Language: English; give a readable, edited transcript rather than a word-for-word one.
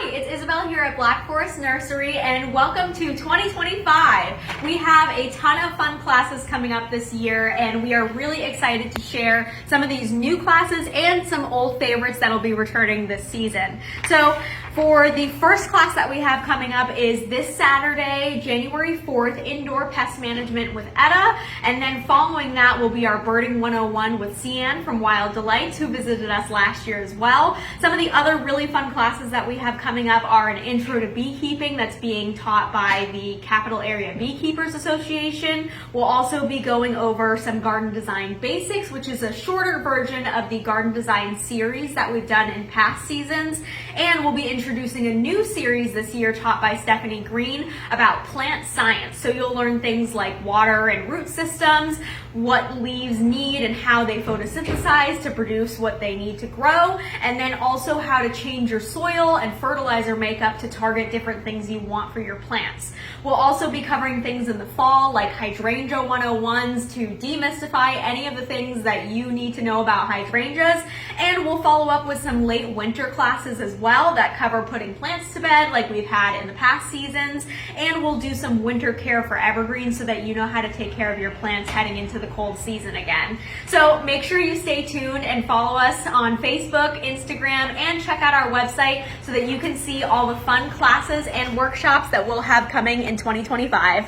Hi, it's Isabel here at Black Forest Nursery, and welcome to 2025. We have a ton of fun classes coming up this year, and we are really excited to share some of these new classes and some old favorites that'll be returning this season. So for the first class that we have coming up is this Saturday, January 4th, Indoor Pest Management with Etta, and then following that will be our Birding 101 with Cian from Wild Delights, who visited us last year as well. Some of the other really fun classes that we have coming up are an Intro to Beekeeping that's being taught by the Capital Area Beekeepers Association. We'll also be going over some garden design basics, which is a shorter version of the garden design series that we've done in past seasons, and we'll be introducing a new series this year taught by Stephanie Green about plant science. So you'll learn things like water and root systems, what leaves need and how they photosynthesize to produce what they need to grow, and then also how to change your soil and fertilizer makeup to target different things you want for your plants. We'll also be covering things in the fall like Hydrangea 101s to demystify any of the things that you need to know about hydrangeas, and we'll follow up with some late winter classes as well that cover putting plants to bed like we've had in the past seasons, and we'll do some winter care for evergreens so that you know how to take care of your plants heading into the cold season again. So make sure you stay tuned and follow us on Facebook, Instagram, and check out our website so that you can see all the fun classes and workshops that we'll have coming in 2025.